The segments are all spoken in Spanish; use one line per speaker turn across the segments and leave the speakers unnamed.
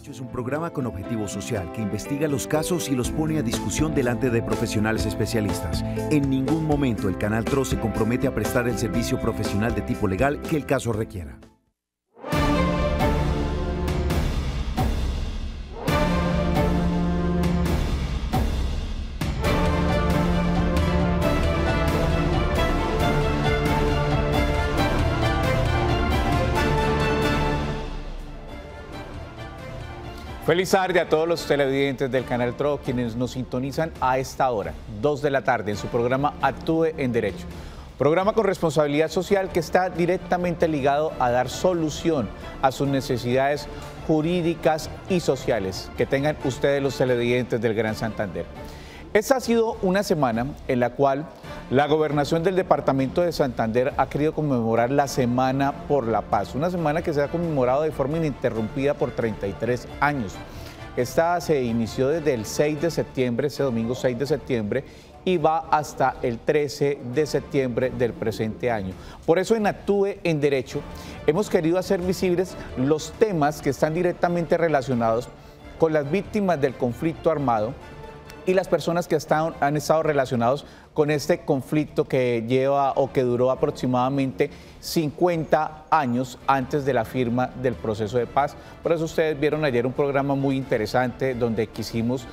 Derecho es un programa con objetivo social que investiga los casos y los pone a discusión delante de profesionales especialistas. En ningún momento el Canal TRO se compromete a prestar el servicio profesional de tipo legal que el caso requiera.
Feliz tarde a todos los televidentes del Canal TRO, quienes nos sintonizan a esta hora, 2 de la tarde, en su programa Actúe en Derecho. Programa con responsabilidad social que está directamente ligado a dar solución a sus necesidades jurídicas y sociales que tengan ustedes los televidentes del Gran Santander. Esta ha sido una semana en la cual la Gobernación del Departamento de Santander ha querido conmemorar la Semana por la Paz, una semana que se ha conmemorado de forma ininterrumpida por 33 años. Esta se inició desde el 6 de septiembre, ese domingo 6 de septiembre, y va hasta el 13 de septiembre del presente año. Por eso en Actúe en Derecho hemos querido hacer visibles los temas que están directamente relacionados con las víctimas del conflicto armado y las personas que han estado relacionados con este conflicto que lleva o que duró aproximadamente 50 años antes de la firma del proceso de paz. Por eso ustedes vieron ayer un programa muy interesante donde quisimos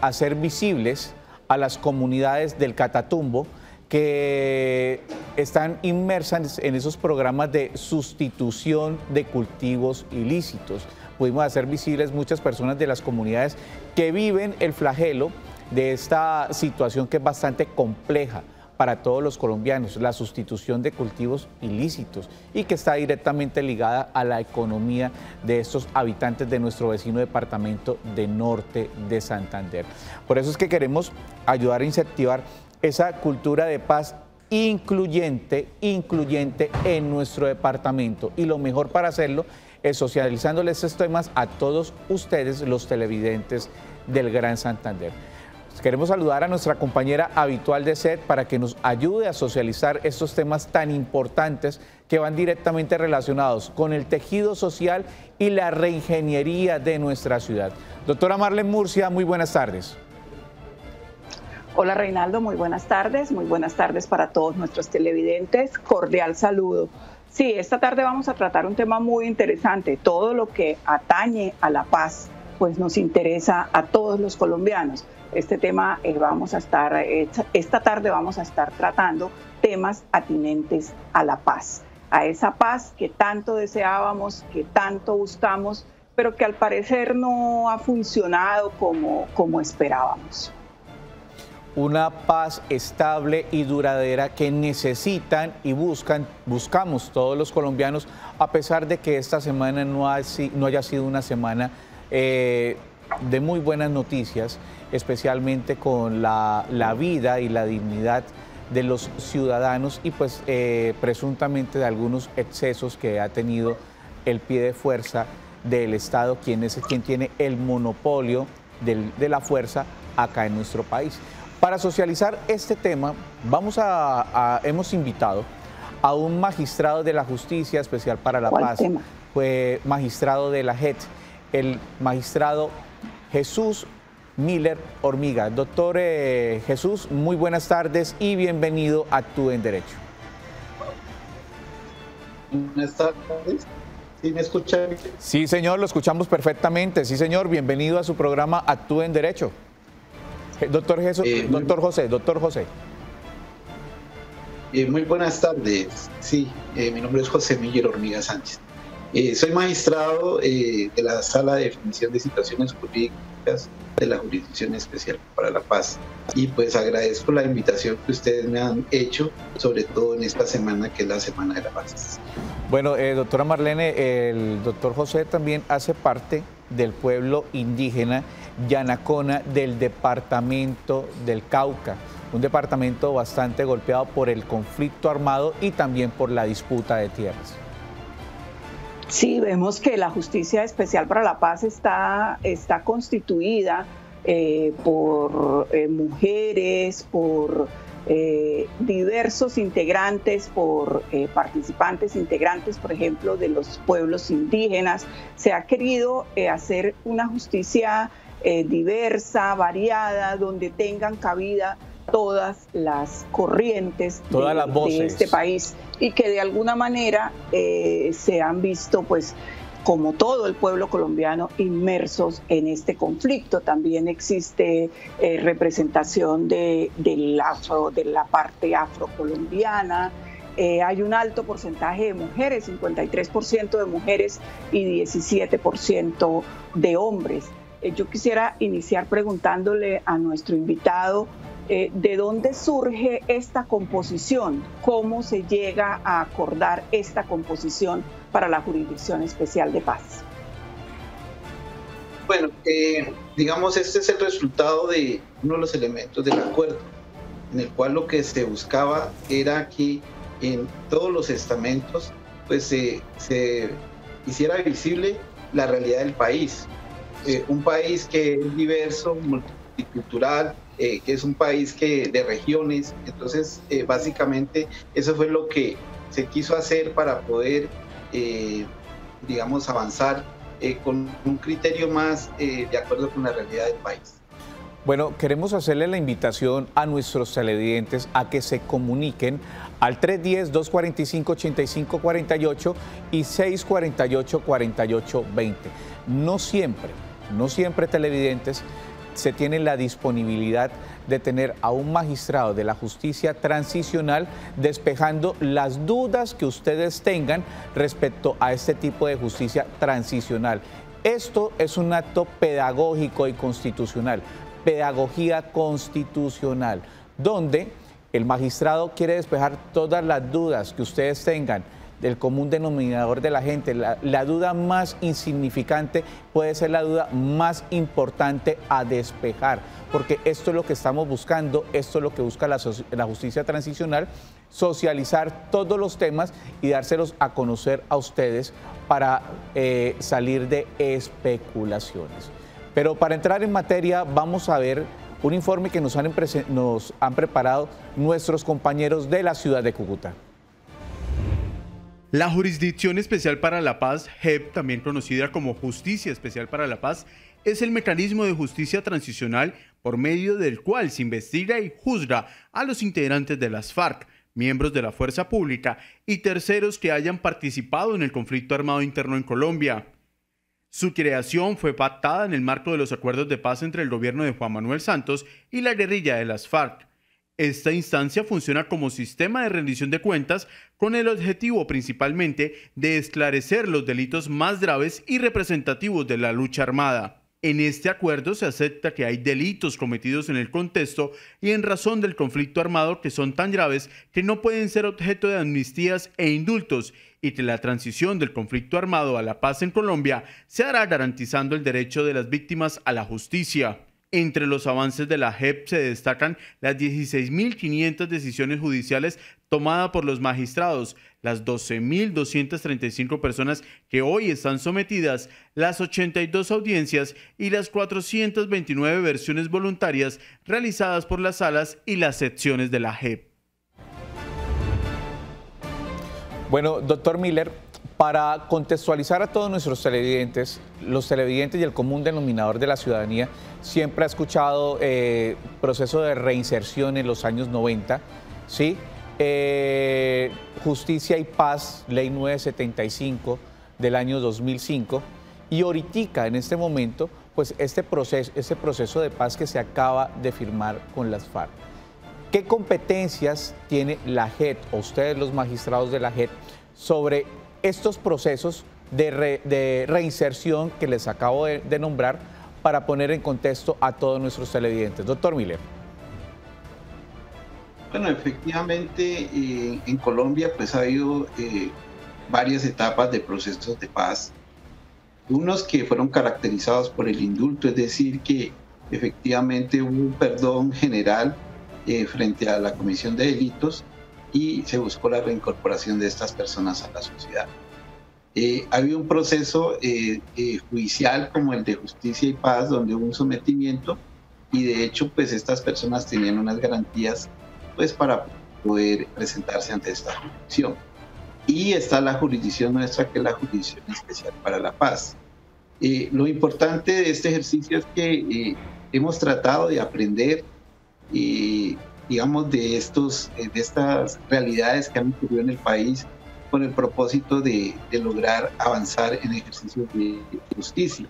hacer visibles a las comunidades del Catatumbo que están inmersas en esos programas de sustitución de cultivos ilícitos. Pudimos hacer visibles muchas personas de las comunidades que viven el flagelo de esta situación que es bastante compleja para todos los colombianos, la sustitución de cultivos ilícitos y que está directamente ligada a la economía de estos habitantes de nuestro vecino departamento de Norte de Santander. Por eso es que queremos ayudar a incentivar esa cultura de paz incluyente en nuestro departamento, y lo mejor para hacerlo es socializándoles estos temas a todos ustedes, los televidentes del Gran Santander. Queremos saludar a nuestra compañera habitual de set para que nos ayude a socializar estos temas tan importantes que van directamente relacionados con el tejido social y la reingeniería de nuestra ciudad. Doctora Marlene Murcia, muy buenas tardes.
Hola Reinaldo, muy buenas tardes para todos nuestros televidentes, cordial saludo. Sí, esta tarde vamos a tratar un tema muy interesante, todo lo que atañe a la paz, pues nos interesa a todos los colombianos. Este tema esta tarde vamos a estar tratando temas atinentes a la paz, a esa paz que tanto deseábamos, que tanto buscamos, pero que al parecer no ha funcionado como esperábamos.
Una paz estable y duradera que necesitan y buscamos todos los colombianos, a pesar de que esta semana no haya sido una semana de muy buenas noticias, especialmente con la vida y la dignidad de los ciudadanos y pues presuntamente de algunos excesos que ha tenido el pie de fuerza del Estado, quien tiene el monopolio de la fuerza acá en nuestro país. Para socializar este tema, hemos invitado a un magistrado de la Justicia Especial para la Paz, fue magistrado de la JET, el magistrado Jesús Miller Hormiga. Doctor Jesús, muy buenas tardes y bienvenido a Actúe en Derecho.
Buenas tardes. ¿Sí me escuchan?
Sí, señor, lo escuchamos perfectamente. Sí, señor, bienvenido a su programa Actúe en Derecho. Doctor José.
Muy buenas tardes. Sí, mi nombre es José Miller Hormiga Sánchez. Soy magistrado de la Sala de Definición de Situaciones Jurídicas de la Jurisdicción Especial para la Paz. Y pues agradezco la invitación que ustedes me han hecho, sobre todo en esta semana que es la Semana de la Paz.
Bueno, doctora Marlene, el doctor José también hace parte del pueblo indígena Yanacona del departamento del Cauca, un departamento bastante golpeado por el conflicto armado y también por la disputa de tierras.
Sí, vemos que la Justicia Especial para la Paz está constituida por mujeres, por diversos integrantes, por participantes integrantes, por ejemplo, de los pueblos indígenas. Se ha querido hacer una justicia diversa, variada, donde tengan cabida todas las corrientes de este país, y que de alguna manera se han visto, pues, como todo el pueblo colombiano, inmersos en este conflicto. También existe representación de la parte afrocolombiana. Hay un alto porcentaje de mujeres, 53% de mujeres y 17% de hombres. Yo quisiera iniciar preguntándole a nuestro invitado ¿de dónde surge esta composición? ¿Cómo se llega a acordar esta composición para la Jurisdicción Especial de Paz?
Bueno, digamos, este es el resultado de uno de los elementos del acuerdo, en el cual lo que se buscaba era que en todos los estamentos pues se hiciera visible la realidad del país. Un país que es diverso, multicultural, que es un país de regiones. Entonces, básicamente, eso fue lo que se quiso hacer para poder, digamos, avanzar con un criterio más de acuerdo con la realidad del país.
Bueno, queremos hacerle la invitación a nuestros televidentes a que se comuniquen al 310-245-8548 y 648-4820. No siempre televidentes se tiene la disponibilidad de tener a un magistrado de la justicia transicional despejando las dudas que ustedes tengan respecto a este tipo de justicia transicional. Esto es un acto pedagógico y constitucional, pedagogía constitucional, donde el magistrado quiere despejar todas las dudas que ustedes tengan del común denominador de la gente. La duda más insignificante puede ser la duda más importante a despejar, porque esto es lo que estamos buscando, esto es lo que busca la justicia transicional, socializar todos los temas y dárselos a conocer a ustedes para salir de especulaciones. Pero para entrar en materia, vamos a ver un informe que nos han preparado nuestros compañeros de la ciudad de Cúcuta.
La Jurisdicción Especial para la Paz, JEP, también conocida como Justicia Especial para la Paz, es el mecanismo de justicia transicional por medio del cual se investiga y juzga a los integrantes de las FARC, miembros de la fuerza pública y terceros que hayan participado en el conflicto armado interno en Colombia. Su creación fue pactada en el marco de los acuerdos de paz entre el gobierno de Juan Manuel Santos y la guerrilla de las FARC. Esta instancia funciona como sistema de rendición de cuentas con el objetivo principalmente de esclarecer los delitos más graves y representativos de la lucha armada. En este acuerdo se acepta que hay delitos cometidos en el contexto y en razón del conflicto armado que son tan graves que no pueden ser objeto de amnistías e indultos, y que la transición del conflicto armado a la paz en Colombia se hará garantizando el derecho de las víctimas a la justicia. Entre los avances de la JEP se destacan las 16.500 decisiones judiciales tomadas por los magistrados, las 12.235 personas que hoy están sometidas, las 82 audiencias y las 429 versiones voluntarias realizadas por las salas y las secciones de la JEP.
Bueno, doctor Miller, para contextualizar a todos nuestros televidentes, los televidentes y el común denominador de la ciudadanía siempre ha escuchado proceso de reinserción en los años 90, ¿sí? Justicia y Paz, Ley 975 del año 2005, y ahorita en este momento, pues este proceso de paz que se acaba de firmar con las FARC. ¿Qué competencias tiene la JEP o ustedes los magistrados de la JEP sobre estos procesos de reinserción que les acabo de nombrar para poner en contexto a todos nuestros televidentes? Doctor Miller.
Bueno, efectivamente en Colombia pues ha habido varias etapas de procesos de paz, unos que fueron caracterizados por el indulto, es decir, que efectivamente hubo un perdón general frente a la comisión de delitos y se buscó la reincorporación de estas personas a la sociedad. Había un proceso judicial como el de Justicia y Paz, donde hubo un sometimiento y de hecho pues estas personas tenían unas garantías pues para poder presentarse ante esta jurisdicción. Y está la jurisdicción nuestra, que es la Jurisdicción Especial para la Paz. Lo importante de este ejercicio es que hemos tratado de aprender, digamos, de estas realidades que han ocurrido en el país con el propósito de lograr avanzar en ejercicio de justicia.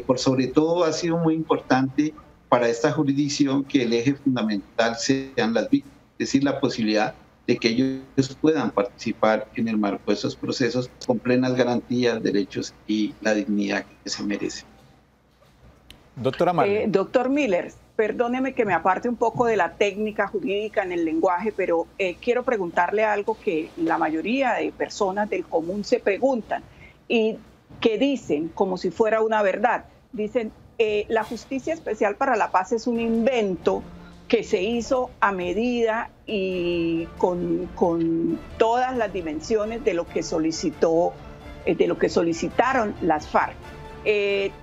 Por sobre todo ha sido muy importante para esta jurisdicción que el eje fundamental sean las víctimas, es decir, la posibilidad de que ellos puedan participar en el marco de esos procesos con plenas garantías, derechos y la dignidad que se merece.
Doctora Marley.
Doctor Miller, perdóneme que me aparte un poco de la técnica jurídica en el lenguaje, pero quiero preguntarle algo que la mayoría de personas del común se preguntan y que dicen como si fuera una verdad. Dicen, la Justicia Especial para la Paz es un invento que se hizo a medida y con todas las dimensiones de lo que solicitaron las FARC.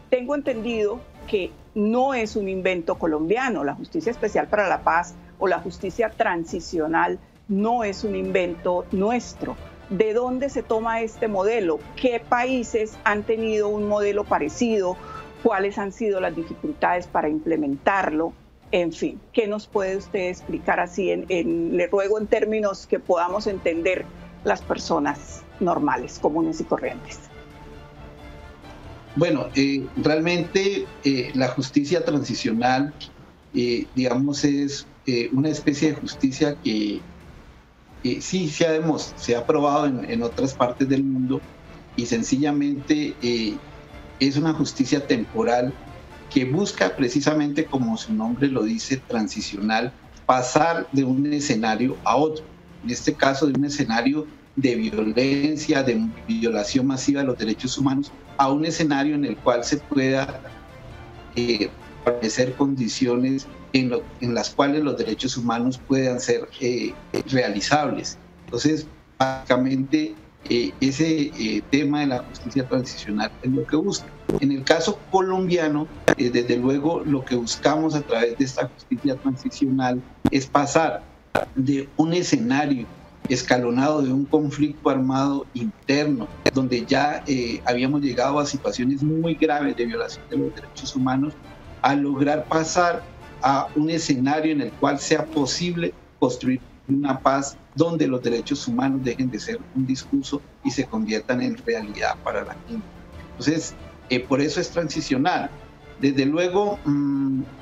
Tengo entendido que no es un invento colombiano. La Justicia Especial para la Paz o la justicia transicional no es un invento nuestro. ¿De dónde se toma este modelo? ¿Qué países han tenido un modelo parecido? ¿Cuáles han sido las dificultades para implementarlo? En fin, ¿qué nos puede usted explicar así? Le ruego en términos que podamos entender las personas normales, comunes y corrientes.
Bueno, realmente la justicia transicional, digamos, es una especie de justicia que sí se ha probado en otras partes del mundo y sencillamente es una justicia temporal que busca precisamente, como su nombre lo dice, transicional, pasar de un escenario a otro. En este caso, de un escenario de violencia, de violación masiva de los derechos humanos, a un escenario en el cual se pueda establecer condiciones en las cuales los derechos humanos puedan ser realizables. Entonces, básicamente, ese tema de la justicia transicional es lo que busca. En el caso colombiano, desde luego, lo que buscamos a través de esta justicia transicional es pasar de un escenario escalonado de un conflicto armado interno, donde ya habíamos llegado a situaciones muy graves de violación de los derechos humanos, a lograr pasar a un escenario en el cual sea posible construir una paz donde los derechos humanos dejen de ser un discurso y se conviertan en realidad para la gente. Entonces, por eso es transicional. Desde luego,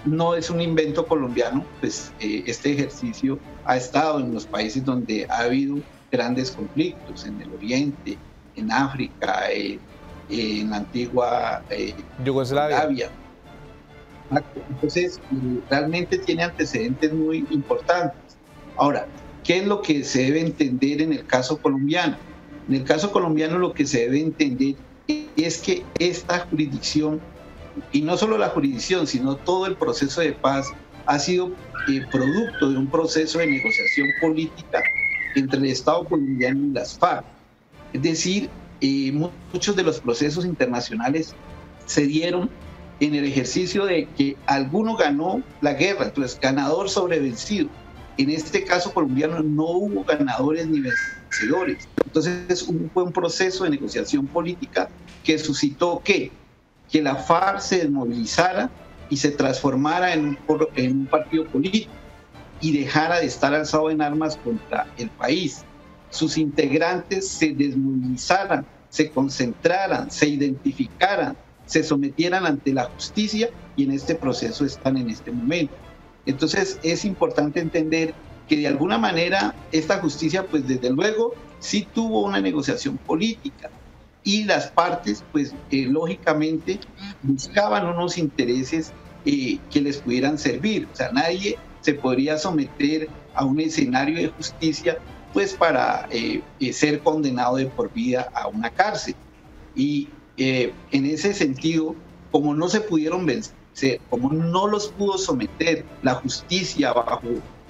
no es un invento colombiano, pues este ejercicio ha estado en los países donde ha habido grandes conflictos, en el Oriente, en África, en la antigua Yugoslavia. Entonces, realmente tiene antecedentes muy importantes. Ahora, ¿qué es lo que se debe entender en el caso colombiano? En el caso colombiano lo que se debe entender es que esta jurisdicción, y no solo la jurisdicción, sino todo el proceso de paz, ha sido producto de un proceso de negociación política entre el Estado colombiano y las FARC. Es decir, muchos de los procesos internacionales se dieron en el ejercicio de que alguno ganó la guerra, entonces ganador sobre vencido. En este caso colombiano no hubo ganadores ni vencedores. Entonces fue un proceso de negociación política que suscitó que la FARC se desmovilizara y se transformara en un partido político y dejara de estar alzado en armas contra el país. Sus integrantes se desmovilizaran, se concentraran, se identificaran, se sometieran ante la justicia y en este proceso están en este momento. Entonces es importante entender que de alguna manera esta justicia, pues desde luego, sí tuvo una negociación política y las partes, pues lógicamente buscaban unos intereses que les pudieran servir. O sea, nadie se podría someter a un escenario de justicia pues para ser condenado de por vida a una cárcel. Y en ese sentido, como no se pudieron vencer, como no los pudo someter la justicia bajo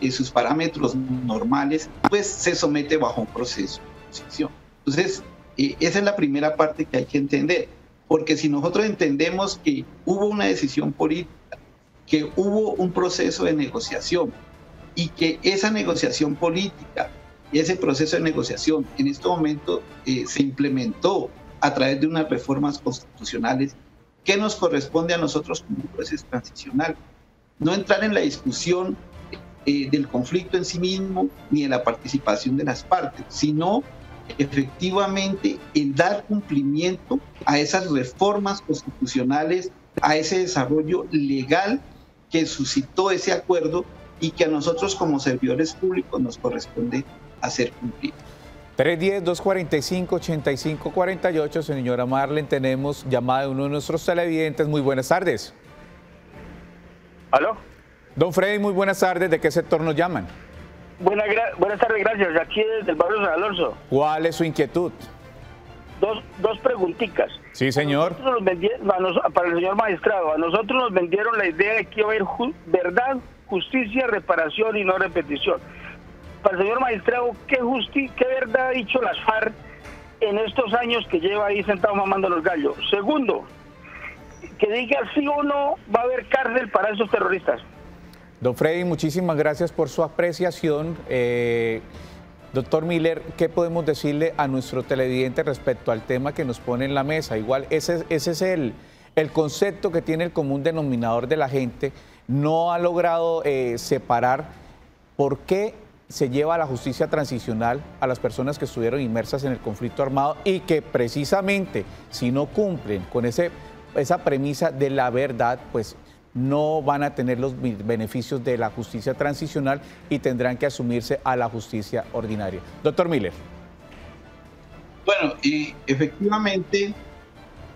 sus parámetros normales, pues se somete bajo un proceso de negociación. Entonces, esa es la primera parte que hay que entender, porque si nosotros entendemos que hubo una decisión política, que hubo un proceso de negociación, y que esa negociación política, ese proceso de negociación en este momento se implementó a través de unas reformas constitucionales que nos corresponde a nosotros como jueces transicionales. No entrar en la discusión del conflicto en sí mismo ni en la participación de las partes, sino efectivamente el dar cumplimiento a esas reformas constitucionales, a ese desarrollo legal que suscitó ese acuerdo y que a nosotros como servidores públicos nos corresponde hacer cumplir.
310-245-8548, señora Marlen, tenemos llamada de uno de nuestros televidentes. Muy buenas tardes.
¿Aló?
Don Freddy, muy buenas tardes. ¿De qué sector nos llaman?
Buenas tardes, gracias. Aquí desde el barrio San Alonso.
¿Cuál es su inquietud?
Dos preguntitas.
Sí, señor.
Para el señor magistrado, a nosotros nos vendieron la idea de que iba a haber verdad, justicia, reparación y no repetición. Para el señor magistrado, ¿qué verdad ha dicho las FARC en estos años que lleva ahí sentado mamando los gallos? Segundo, que diga sí o no va a haber cárcel para esos terroristas.
Don Freddy, muchísimas gracias por su apreciación. Doctor Miller, ¿qué podemos decirle a nuestro televidente respecto al tema que nos pone en la mesa? Igual, ese es el concepto que tiene el común denominador de la gente. No ha logrado separar por qué se lleva a la justicia transicional a las personas que estuvieron inmersas en el conflicto armado y que precisamente si no cumplen con esa premisa de la verdad, pues no van a tener los beneficios de la justicia transicional y tendrán que asumirse a la justicia ordinaria. Doctor Miller.
Bueno, efectivamente,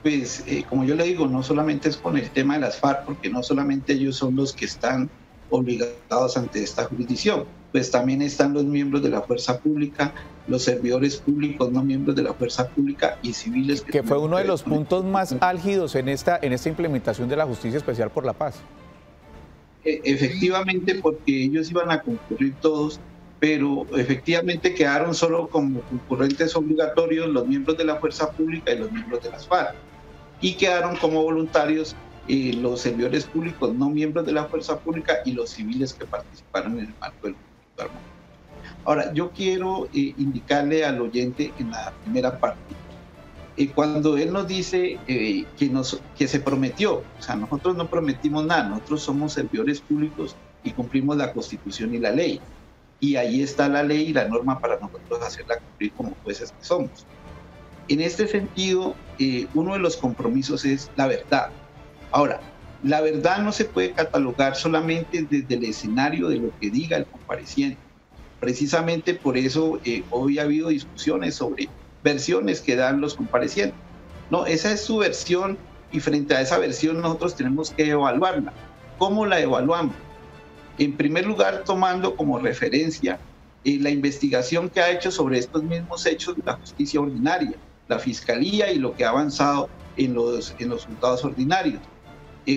pues como yo le digo, no solamente es con el tema de las FARC, porque no solamente ellos son los que están obligados ante esta jurisdicción, pues también están los miembros de la fuerza pública, los servidores públicos no miembros de la fuerza pública y civiles.
Que fue uno de los puntos más álgidos en esta implementación de la Justicia Especial por la Paz.
Efectivamente, porque ellos iban a concurrir todos, pero efectivamente quedaron solo como concurrentes obligatorios los miembros de la fuerza pública y los miembros de las FARC, y quedaron como voluntarios los servidores públicos no miembros de la fuerza pública y los civiles que participaron en el marco del conflicto armado. Ahora, yo quiero indicarle al oyente en la primera parte, cuando él nos dice que se prometió, o sea, nosotros no prometimos nada, nosotros somos servidores públicos y cumplimos la Constitución y la ley, y ahí está la ley y la norma para nosotros hacerla cumplir como jueces que somos. En este sentido, uno de los compromisos es la verdad. Ahora, la verdad no se puede catalogar solamente desde el escenario de lo que diga el compareciente. Precisamente por eso hoy ha habido discusiones sobre versiones que dan los comparecientes. No, esa es su versión y frente a esa versión nosotros tenemos que evaluarla. ¿Cómo la evaluamos? En primer lugar, tomando como referencia la investigación que ha hecho sobre estos mismos hechos de la justicia ordinaria, la Fiscalía y lo que ha avanzado en los juzgados ordinarios.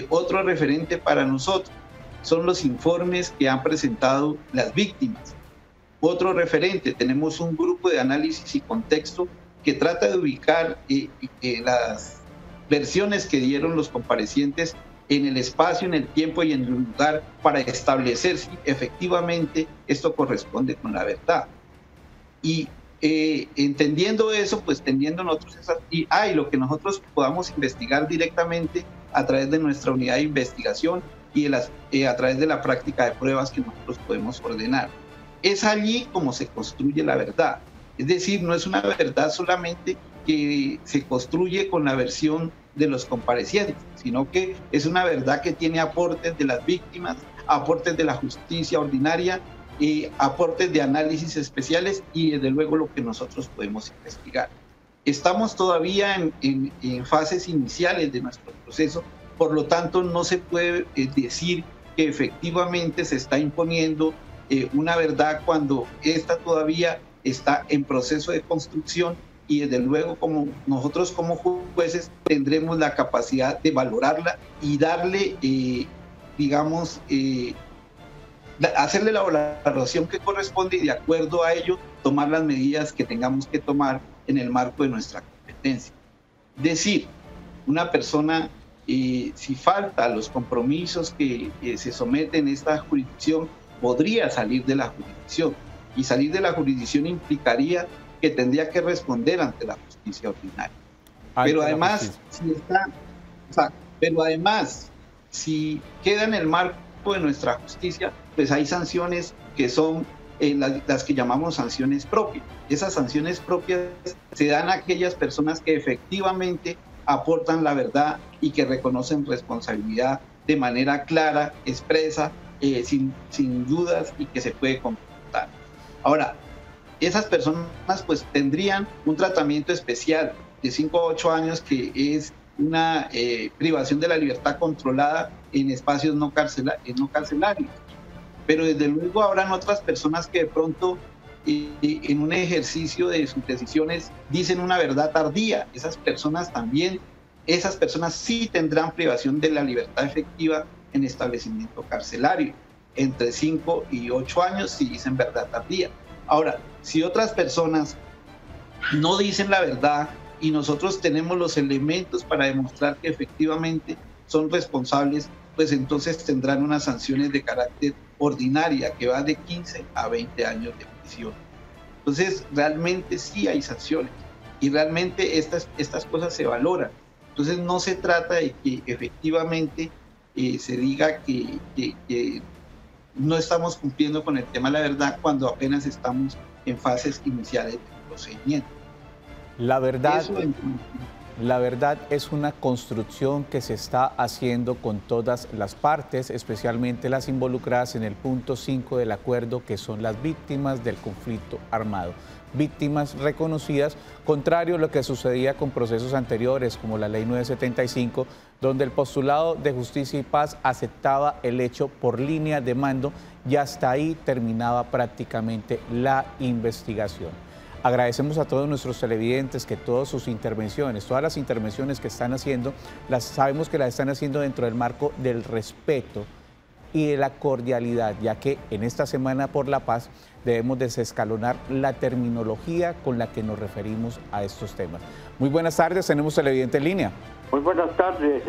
Otro referente para nosotros son los informes que han presentado las víctimas. Otro referente, tenemos un grupo de análisis y contexto que trata de ubicar las versiones que dieron los comparecientes en el espacio, en el tiempo y en el lugar para establecer si efectivamente esto corresponde con la verdad. Y entendiendo eso, pues teniendo nosotros esas... Y lo que nosotros podamos investigar directamente a través de nuestra unidad de investigación y a través de la práctica de pruebas que nosotros podemos ordenar. Es allí como se construye la verdad. Es decir, no es una verdad solamente que se construye con la versión de los comparecientes, sino que es una verdad que tiene aportes de las víctimas, aportes de la justicia ordinaria, aportes de análisis especiales y desde luego lo que nosotros podemos investigar. Estamos todavía en fases iniciales de nuestro proceso, por lo tanto no se puede decir que efectivamente se está imponiendo una verdad cuando esta todavía está en proceso de construcción y desde luego como nosotros como jueces tendremos la capacidad de valorarla y darle, hacerle la valoración que corresponde y de acuerdo a ello tomar las medidas que tengamos que tomar en el marco de nuestra competencia. Decir, una persona, si falta a los compromisos que se someten a esta jurisdicción, podría salir de la jurisdicción. Y salir de la jurisdicción implicaría que tendría que responder ante la justicia ordinaria. Pero además, si queda en el marco de nuestra justicia, pues hay sanciones que son las que llamamos sanciones propias. Esas sanciones propias se dan a aquellas personas que efectivamente aportan la verdad y que reconocen responsabilidad de manera clara, expresa, sin dudas y que se puede computar. Ahora, esas personas pues tendrían un tratamiento especial de 5 a 8 años, que es una privación de la libertad controlada en espacios no carcelarios. Pero desde luego habrán otras personas que de pronto en un ejercicio de sus decisiones dicen una verdad tardía. Esas personas sí tendrán privación de la libertad efectiva en establecimiento carcelario, entre 5 y 8 años si dicen verdad tardía. Ahora, si otras personas no dicen la verdad y nosotros tenemos los elementos para demostrar que efectivamente son responsables, pues entonces tendrán unas sanciones de carácter ordinaria que va de 15 a 20 años de prisión. Entonces, realmente sí hay sanciones y realmente estas cosas se valoran. Entonces, no se trata de que efectivamente se diga que no estamos cumpliendo con el tema de la verdad cuando apenas estamos en fases iniciales del procedimiento.
La verdad es una construcción que se está haciendo con todas las partes, especialmente las involucradas en el punto 5 del acuerdo, que son las víctimas del conflicto armado. Víctimas reconocidas, contrario a lo que sucedía con procesos anteriores, como la Ley 975, donde el postulado de Justicia y Paz aceptaba el hecho por línea de mando y hasta ahí terminaba prácticamente la investigación. Agradecemos a todos nuestros televidentes que todas sus intervenciones, todas las intervenciones que están haciendo, sabemos que las están haciendo dentro del marco del respeto y de la cordialidad, ya que en esta Semana por la Paz debemos desescalonar la terminología con la que nos referimos a estos temas. Muy buenas tardes, tenemos televidente en línea.
Muy buenas tardes,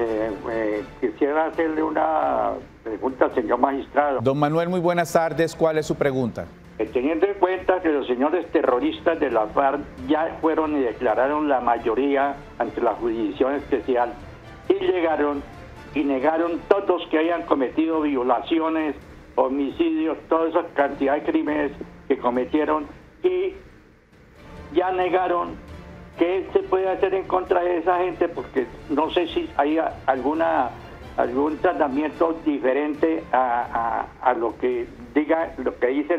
quisiera hacerle una pregunta al señor magistrado.
Don Manuel, muy buenas tardes, ¿cuál es su pregunta?
Teniendo en cuenta que los señores terroristas de la FARC ya fueron y declararon la mayoría ante la Jurisdicción Especial y llegaron y negaron todos que hayan cometido violaciones, homicidios, toda esa cantidad de crímenes que cometieron, y ya negaron, ¿qué se puede hacer en contra de esa gente? Porque no sé si hay algún tratamiento diferente a lo que diga, lo que dice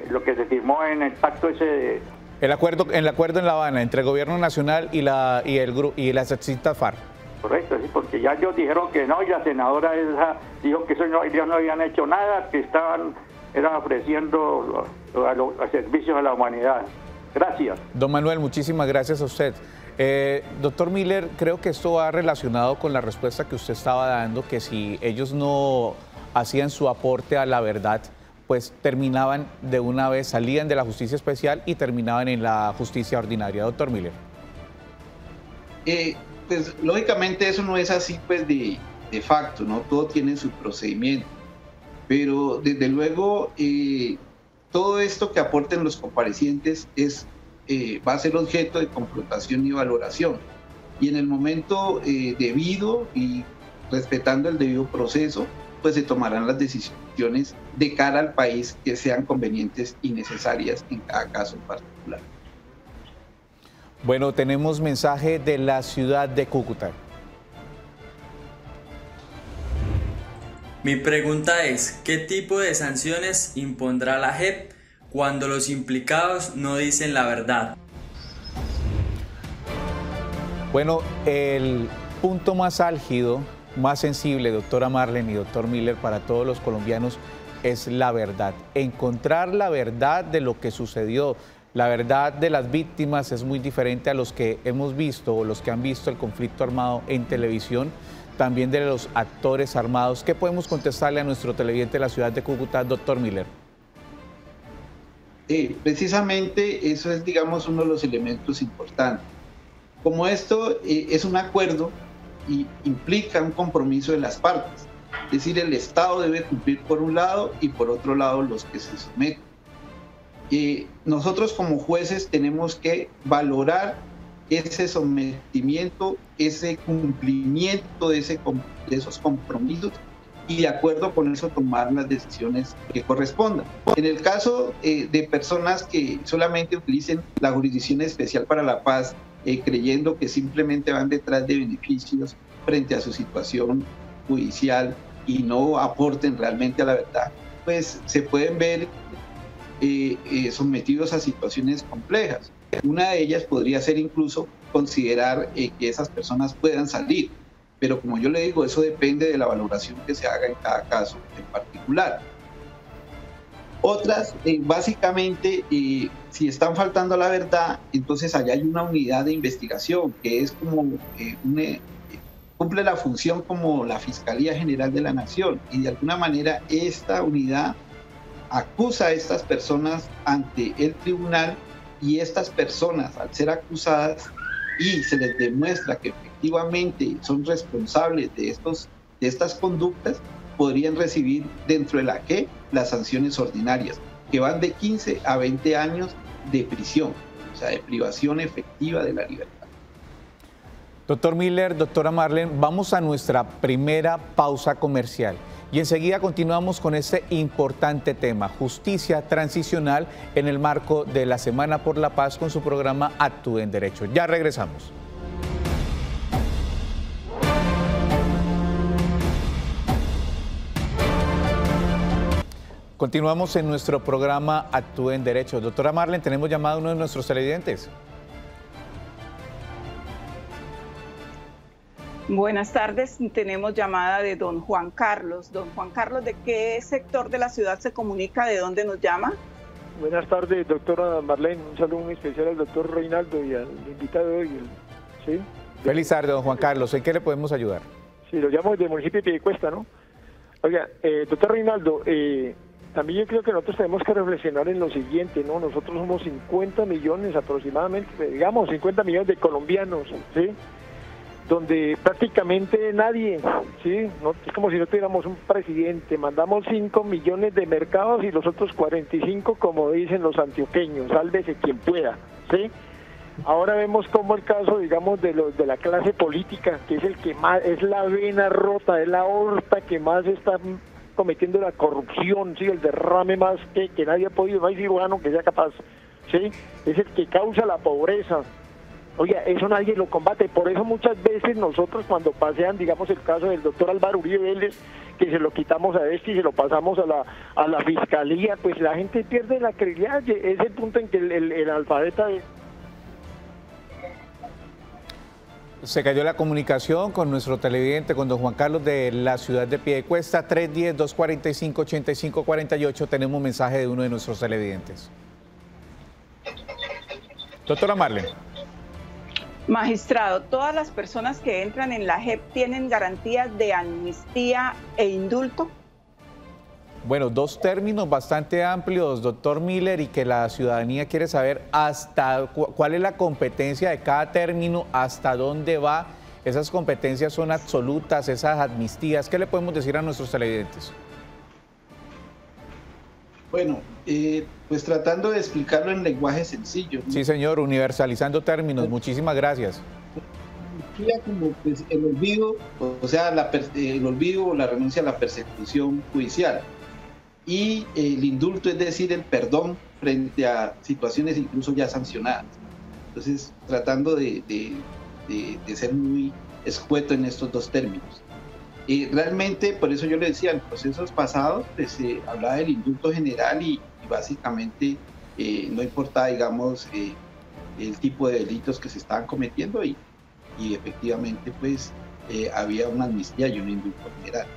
lo que se firmó en el pacto ese de...
El acuerdo en La Habana entre el gobierno nacional y las extintas FARC.
Correcto, sí, porque ya ellos dijeron que no, y la senadora esa dijo que ellos no habían hecho nada, que eran ofreciendo los servicios a la humanidad. Gracias.
Don Manuel, muchísimas gracias a usted. Doctor Miller, creo que esto va relacionado con la respuesta que usted estaba dando, que si ellos no hacían su aporte a la verdad, pues terminaban de una vez, salían de la justicia especial y terminaban en la justicia ordinaria. Doctor Miller.
Pues lógicamente eso no es así pues de facto, ¿no? Todo tiene su procedimiento, pero desde luego todo esto que aporten los comparecientes va a ser objeto de confrontación y valoración, y en el momento debido y respetando el debido proceso, pues se tomarán las decisiones de cara al país que sean convenientes y necesarias en cada caso en particular.
Bueno, tenemos mensaje de la ciudad de Cúcuta.
Mi pregunta es, ¿qué tipo de sanciones impondrá la JEP cuando los implicados no dicen la verdad?
Bueno, el punto más álgido, más sensible, doctora Marlene y doctor Miller, para todos los colombianos es la verdad. Encontrar la verdad de lo que sucedió. La verdad de las víctimas es muy diferente a los que hemos visto o los que han visto el conflicto armado en televisión, también de los actores armados. ¿Qué podemos contestarle a nuestro televidente de la ciudad de Cúcuta, doctor Miller?
Precisamente eso es, digamos, uno de los elementos importantes. Como esto es un acuerdo y implica un compromiso de las partes, Es decir, el Estado debe cumplir por un lado y por otro lado los que se someten. Nosotros como jueces tenemos que valorar ese sometimiento, ese cumplimiento de esos compromisos y de acuerdo con eso tomar las decisiones que correspondan. En el caso de personas que solamente utilicen la Jurisdicción Especial para la Paz, creyendo que simplemente van detrás de beneficios frente a su situación judicial y no aporten realmente a la verdad, pues se pueden ver sometidos a situaciones complejas. Una de ellas podría ser incluso considerar que esas personas puedan salir, pero como yo le digo, eso depende de la valoración que se haga en cada caso en particular. Otras, básicamente, si están faltando a la verdad, entonces allá hay una unidad de investigación que es como cumple la función como la Fiscalía General de la Nación, y de alguna manera esta unidad acusa a estas personas ante el tribunal, y estas personas, al ser acusadas y se les demuestra que efectivamente son responsables de estas conductas, podrían recibir dentro de la JEP las sanciones ordinarias, que van de 15 a 20 años de prisión, o sea, de privación efectiva de la libertad.
Doctor Miller, doctora Marlene, vamos a nuestra primera pausa comercial y enseguida continuamos con este importante tema, justicia transicional en el marco de la Semana por la Paz con su programa Actúe en Derecho. Ya regresamos. Continuamos en nuestro programa Actúe en Derecho. Doctora Marlene, tenemos llamado a uno de nuestros televidentes.
Buenas tardes, tenemos llamada de don Juan Carlos. Don Juan Carlos, ¿de qué sector de la ciudad se comunica? ¿De dónde nos llama?
Buenas tardes, doctora Marlene. Un saludo muy especial al doctor Reinaldo y al invitado de hoy. ¿Sí?
Feliz tarde, don Juan Carlos. ¿En qué le podemos ayudar?
Sí, lo llamo desde el municipio de Piedecuesta, ¿no? Oiga, doctor Reinaldo, también yo creo que nosotros tenemos que reflexionar en lo siguiente, ¿no? Nosotros somos 50 millones aproximadamente, digamos 50 millones de colombianos, ¿sí? Donde prácticamente nadie, ¿sí? No, es como si no tuviéramos un presidente, mandamos 5 millones de mercados y los otros 45, como dicen los antioqueños, sálvese quien pueda, ¿sí? Ahora vemos como el caso, digamos, de la clase política, que es el que más, es la vena rota, es la aorta que más está cometiendo la corrupción, ¿sí? El derrame más que nadie ha podido, no hay cirujano que sea capaz, ¿sí? Es el que causa la pobreza. Oye, eso nadie lo combate, por eso muchas veces nosotros cuando pasean, digamos el caso del doctor Álvaro Uribe Vélez, que se lo quitamos a este y se lo pasamos a la fiscalía, pues la gente pierde la credibilidad, es el punto en que el alfabeta es...
Se cayó la comunicación con nuestro televidente, con don Juan Carlos de la ciudad de Piedecuesta, 310-245-8548, tenemos un mensaje de uno de nuestros televidentes. Doctora Marlene.
Magistrado, ¿todas las personas que entran en la JEP tienen garantías de amnistía e indulto?
Bueno, dos términos bastante amplios, doctor Miller, y que la ciudadanía quiere saber hasta cuál es la competencia de cada término, hasta dónde va. ¿Esas competencias son absolutas, esas amnistías? ¿Qué le podemos decir a nuestros televidentes?
Bueno, pues tratando de explicarlo en lenguaje sencillo, ¿no?
Sí, señor, universalizando términos. Muchísimas gracias.
Como pues, el olvido, o sea, el olvido o la renuncia a la persecución judicial. Y el indulto, es decir, el perdón frente a situaciones incluso ya sancionadas. Entonces, tratando de ser muy escueto en estos dos términos. Realmente, por eso yo le decía, en procesos pasados pues, se hablaba del indulto general y básicamente no importaba, digamos, el tipo de delitos que se estaban cometiendo y efectivamente pues había una amnistía y un indulto general.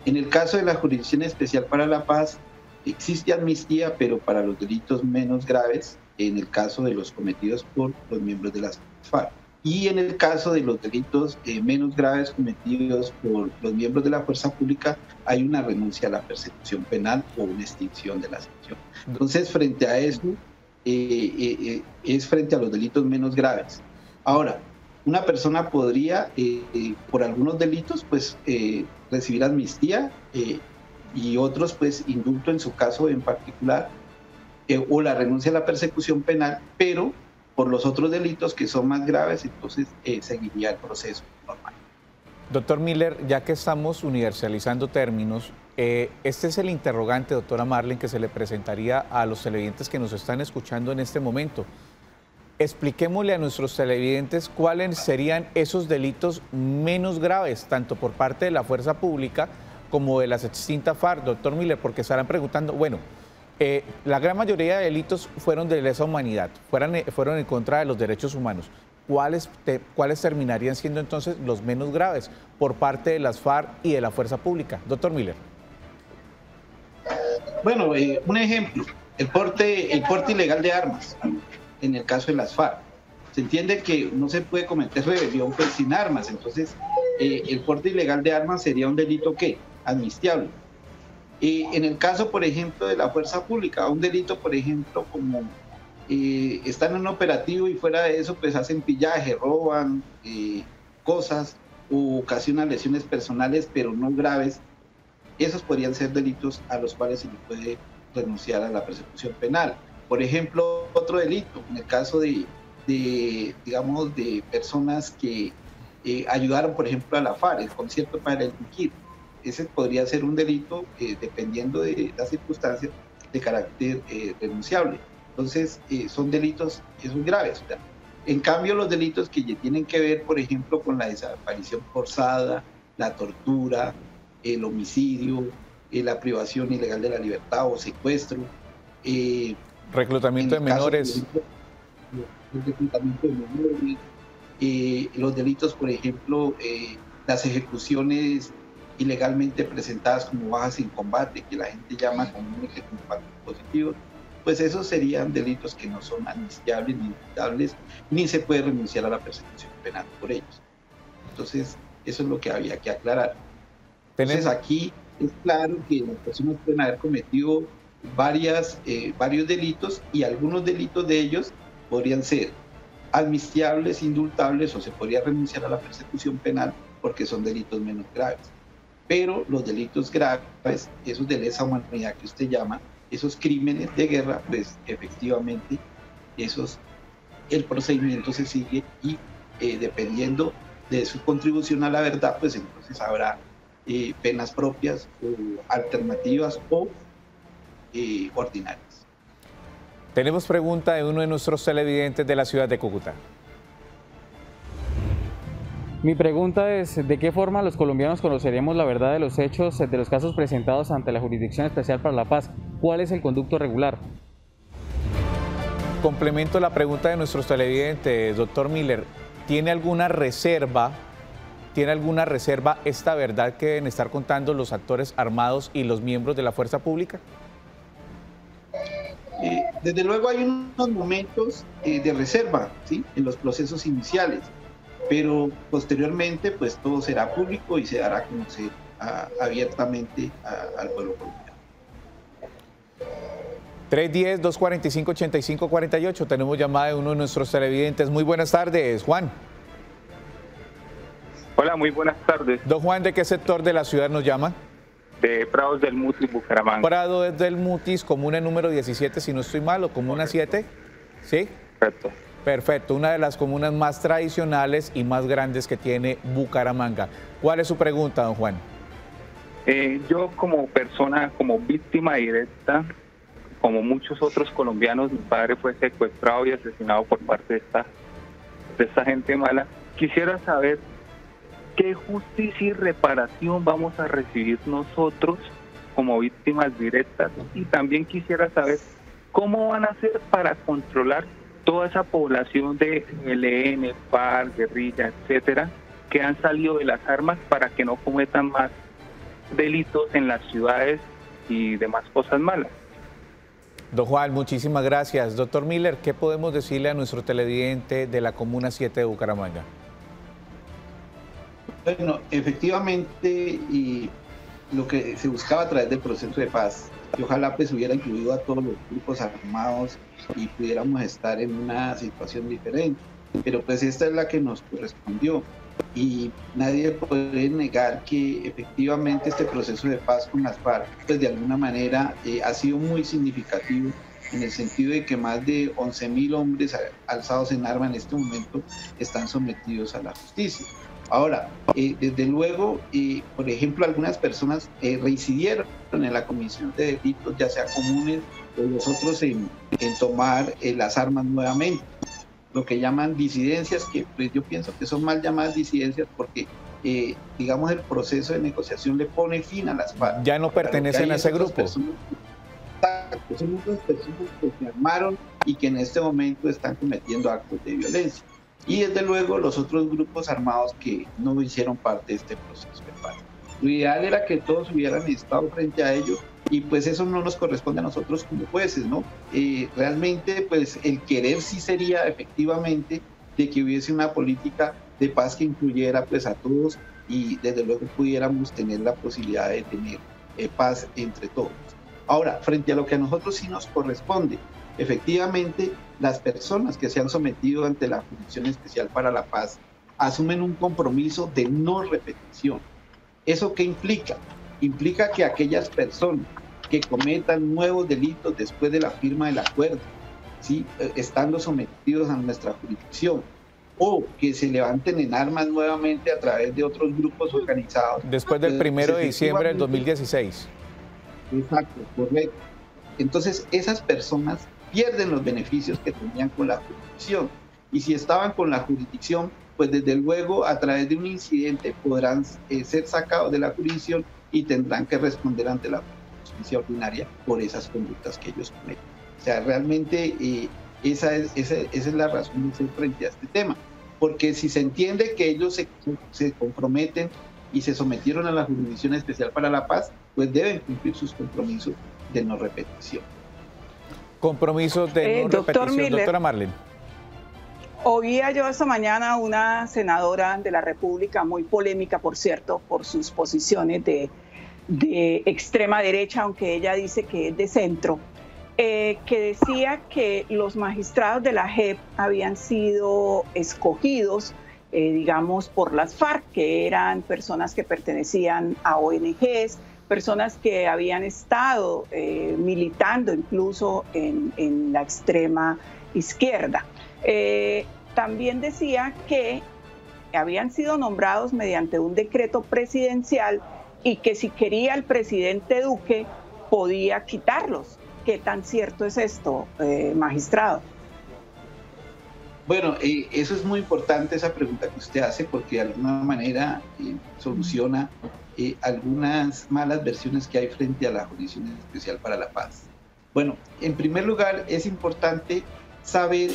En el caso de la Jurisdicción Especial para la Paz existe amnistía, pero para los delitos menos graves, en el caso de los cometidos por los miembros de las FARC. Y en el caso de los delitos menos graves cometidos por los miembros de la fuerza pública, hay una renuncia a la persecución penal o una extinción de la sanción. Entonces, frente a eso, es frente a los delitos menos graves. Ahora, una persona podría, por algunos delitos, pues recibir amnistía y otros, pues indulto en su caso en particular, o la renuncia a la persecución penal, pero por los otros delitos que son más graves, entonces seguiría el proceso normal.
Doctor Miller, ya que estamos universalizando términos, este es el interrogante, doctora Marlene, que se le presentaría a los televidentes que nos están escuchando en este momento. Expliquémosle a nuestros televidentes cuáles serían esos delitos menos graves, tanto por parte de la fuerza pública como de las extintas FARC, doctor Miller, porque estarán preguntando, bueno, la gran mayoría de delitos fueron de lesa humanidad, fueron en contra de los derechos humanos. ¿Cuáles terminarían siendo entonces los menos graves por parte de las FARC y de la fuerza pública? Doctor Miller.
Bueno, un ejemplo, el porte ilegal de armas, en el caso de las FARC. Se entiende que no se puede cometer rebelión pues, sin armas, entonces el porte ilegal de armas sería un delito ¿qué? Amnistiable. En el caso, por ejemplo, de la fuerza pública, un delito, por ejemplo, como están en un operativo y fuera de eso, pues hacen pillaje, roban cosas o ocasionan lesiones personales, pero no graves, esos podrían ser delitos a los cuales se le puede renunciar a la persecución penal. Por ejemplo, otro delito, en el caso de digamos, de personas que ayudaron, por ejemplo, a la FARC, el concierto para el Miquir, ese podría ser un delito, dependiendo de las circunstancias, de carácter renunciable. Entonces, son delitos que son graves. O sea, en cambio, los delitos que tienen que ver, por ejemplo, con la desaparición forzada, la tortura, el homicidio, la privación ilegal de la libertad o secuestro,
reclutamiento de menores.
Reclutamiento de menores, los delitos, por ejemplo, las ejecuciones ilegalmente presentadas como bajas sin combate, que la gente llama comúnmente como combate positivo, pues esos serían delitos que no son amnistiables ni imputables, ni se puede renunciar a la persecución penal por ellos. Entonces, eso es lo que había que aclarar. Entonces, aquí es claro que las personas pueden haber cometido varios delitos y algunos delitos de ellos podrían ser amnistiables, indultables o se podría renunciar a la persecución penal porque son delitos menos graves. Pero los delitos graves, esos de lesa humanidad que usted llama, esos crímenes de guerra, pues efectivamente el procedimiento se sigue y dependiendo de su contribución a la verdad, pues entonces habrá penas propias o alternativas o ordinarias.
Tenemos pregunta de uno de nuestros televidentes de la ciudad de Cúcuta.
Mi pregunta es, ¿de qué forma los colombianos conoceremos la verdad de los hechos de los casos presentados ante la Jurisdicción Especial para la Paz? ¿Cuál es el conducto regular?
Complemento la pregunta de nuestros televidentes, doctor Miller. ¿Tiene alguna reserva esta verdad que deben estar contando los actores armados y los miembros de la fuerza pública?
Desde luego hay unos momentos de reserva, ¿sí?, en los procesos iniciales, pero posteriormente pues todo será público y se dará a conocer abiertamente al pueblo colombiano.
310-245-8548, tenemos llamada de uno de nuestros televidentes. Muy buenas tardes, Juan.
Hola, muy buenas tardes.
Don Juan, ¿de qué sector de la ciudad nos llama?
De Prados del Mutis, Bucaramanga.
Prados del Mutis, comuna número 17, si no estoy mal, o comuna 7, ¿sí?
Perfecto.
Perfecto, una de las comunas más tradicionales y más grandes que tiene Bucaramanga. ¿Cuál es su pregunta, don Juan?
Yo como persona, como víctima directa, como muchos otros colombianos, mi padre fue secuestrado y asesinado por parte de esta gente mala. Quisiera saber qué justicia y reparación vamos a recibir nosotros como víctimas directas, y también quisiera saber cómo van a hacer para controlar toda esa población de ELN, FARC, guerrilla, etcétera, que han salido de las armas para que no cometan más delitos en las ciudades y demás cosas malas.
Don Juan, muchísimas gracias. Doctor Miller, ¿qué podemos decirle a nuestro televidente de la Comuna 7 de Bucaramanga?
Bueno, efectivamente, y lo que se buscaba a través del proceso de paz, y ojalá pues hubiera incluido a todos los grupos armados y pudiéramos estar en una situación diferente. pero pues esta es la que nos correspondió. Y nadie puede negar que efectivamente este proceso de paz con las FARC, pues de alguna manera ha sido muy significativo, en el sentido de que más de 11.000 hombres alzados en arma en este momento están sometidos a la justicia. Ahora, desde luego, por ejemplo, algunas personas reincidieron en la comisión de delitos, ya sea comunes o los otros en tomar las armas nuevamente. Lo que llaman disidencias, que pues yo pienso que son mal llamadas disidencias porque, digamos, el proceso de negociación le pone fin a las FARC.
Ya no pertenecen a ese grupo.
Son otras personas que se armaron y que en este momento están cometiendo actos de violencia. Y desde luego los otros grupos armados que no hicieron parte de este proceso de paz. Lo ideal era que todos hubieran estado frente a ellos, y pues eso no nos corresponde a nosotros como jueces, ¿no? Realmente pues el querer sí sería efectivamente de que hubiese una política de paz que incluyera pues a todos, y desde luego pudiéramos tener la posibilidad de tener paz entre todos. Ahora, frente a lo que a nosotros sí nos corresponde, efectivamente las personas que se han sometido ante la Jurisdicción Especial para la Paz asumen un compromiso de no repetición. ¿Eso qué implica? Implica que aquellas personas que cometan nuevos delitos después de la firma del acuerdo, ¿sí?, estando sometidos a nuestra jurisdicción, o que se levanten en armas nuevamente a través de otros grupos organizados.
Después del 1 de diciembre del 2016.
Exacto, correcto. Entonces, esas personas pierden los beneficios que tenían con la jurisdicción. Y si estaban con la jurisdicción, pues desde luego a través de un incidente podrán ser sacados de la jurisdicción y tendrán que responder ante la justicia ordinaria por esas conductas que ellos cometen. O sea, realmente esa es la razón de ser frente a este tema. Porque si se entiende que ellos se comprometen y se sometieron a la Jurisdicción Especial para la Paz, pues deben cumplir sus compromisos de no repetición.
Compromisos de no repetición.
Miller,
doctora Marlene.
Oía yo esta mañana una senadora de la República, muy polémica, por cierto, por sus posiciones de extrema derecha, aunque ella dice que es de centro, que decía que los magistrados de la JEP habían sido escogidos, digamos, por las FARC, que eran personas que pertenecían a ONGs, personas que habían estado militando incluso en la extrema izquierda. También decía que habían sido nombrados mediante un decreto presidencial y que si quería el presidente Duque podía quitarlos. ¿Qué tan cierto es esto, magistrado?
Bueno, eso es muy importante, esa pregunta que usted hace, porque de alguna manera soluciona algunas malas versiones que hay frente a la Jurisdicción Especial para la Paz. Bueno, en primer lugar es importante saber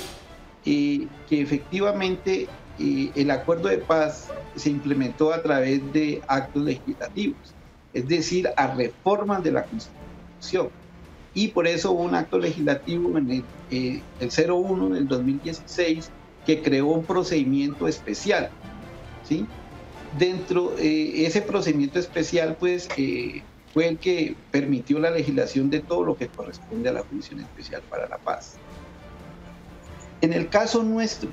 que efectivamente el acuerdo de paz se implementó a través de actos legislativos, es decir, a reformas de la Constitución. Y por eso hubo un acto legislativo en el 01 del 2016 que creó un procedimiento especial, ¿sí? Dentro de ese procedimiento especial, pues, fue el que permitió la legislación de todo lo que corresponde a la Jurisdicción Especial para la Paz. En el caso nuestro,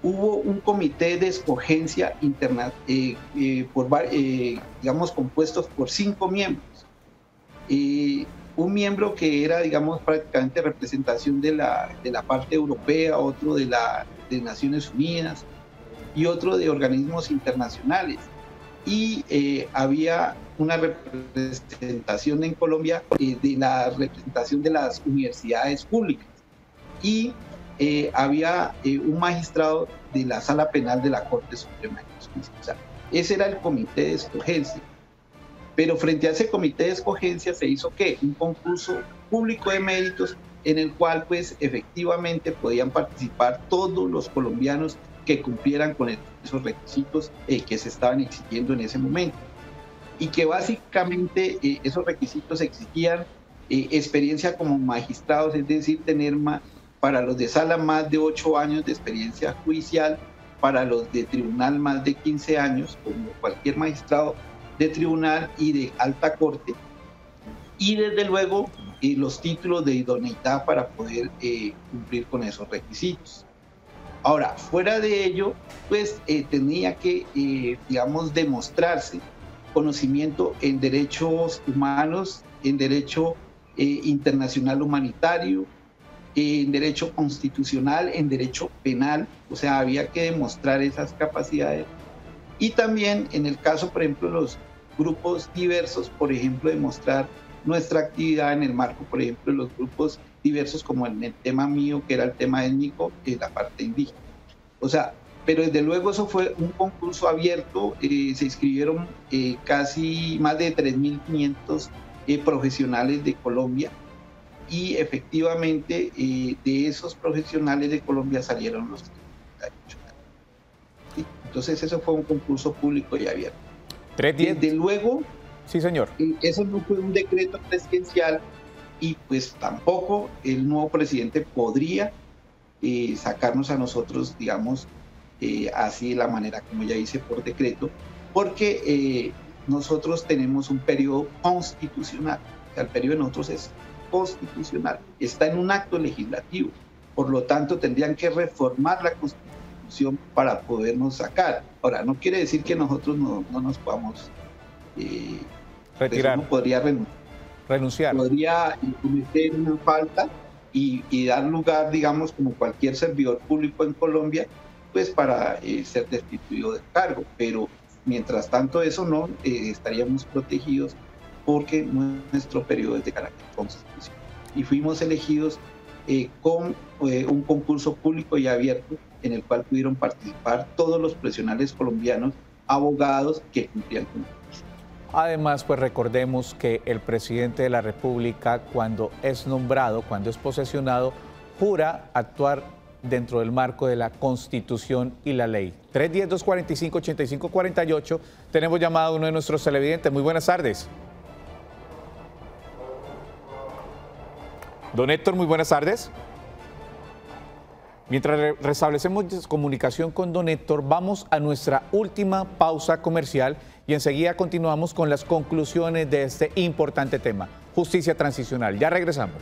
hubo un comité de escogencia interna, digamos, compuestos por 5 miembros. Un miembro que era, digamos, prácticamente representación de la parte europea, otro de Naciones Unidas y otro de organismos internacionales. Y había una representación en Colombia de la representación de las universidades públicas. Y había un magistrado de la Sala Penal de la Corte Suprema de Justicia. O sea, ese era el comité de escogencia. Pero frente a ese comité de escogencia se hizo ¿qué? Un concurso público de méritos en el cual pues efectivamente podían participar todos los colombianos que cumplieran con esos requisitos que se estaban exigiendo en ese momento. Y que básicamente esos requisitos exigían experiencia como magistrados, es decir, tener para los de sala más de 8 años de experiencia judicial, para los de tribunal más de 15 años, como cualquier magistrado de tribunal y de alta corte, y desde luego los títulos de idoneidad para poder cumplir con esos requisitos. Ahora, fuera de ello, pues tenía que, digamos, demostrarse conocimiento en derechos humanos, en derecho internacional humanitario, en derecho constitucional, en derecho penal, o sea, había que demostrar esas capacidades. Y también en el caso, por ejemplo, de los grupos diversos, por ejemplo, demostrar nuestra actividad en el marco, por ejemplo, de los grupos diversos, como en el tema mío, que era el tema étnico, la parte indígena. O sea, pero desde luego eso fue un concurso abierto, se inscribieron casi más de 3.500 profesionales de Colombia, y efectivamente de esos profesionales de Colombia salieron los 38. ¿Sí? Entonces eso fue un concurso público y abierto. Desde luego,
sí, señor.
Eso no fue un decreto presidencial, y pues tampoco el nuevo presidente podría sacarnos a nosotros, digamos, así de la manera como ya hice por decreto, porque nosotros tenemos un periodo constitucional. O sea, el periodo de nosotros es constitucional, está en un acto legislativo, por lo tanto tendrían que reformar la Constitución para podernos sacar. Ahora, no quiere decir que nosotros no nos podamos
retirar.
Uno podría renunciar, podría cometer una falta y dar lugar, digamos, como cualquier servidor público en Colombia, pues para ser destituido del cargo, pero mientras tanto eso no, estaríamos protegidos porque nuestro periodo es de carácter constitucional. Y fuimos elegidos con un concurso público y abierto en el cual pudieron participar todos los profesionales colombianos, abogados que cumplían con el.
Además, pues recordemos que el presidente de la República, cuando es nombrado, cuando es posesionado, jura actuar dentro del marco de la Constitución y la ley. 310-245-8548, tenemos llamada a uno de nuestros televidentes. Muy buenas tardes. Don Héctor, muy buenas tardes. Mientras restablecemos comunicación con don Héctor, vamos a nuestra última pausa comercial y enseguida continuamos con las conclusiones de este importante tema, justicia transicional. Ya regresamos.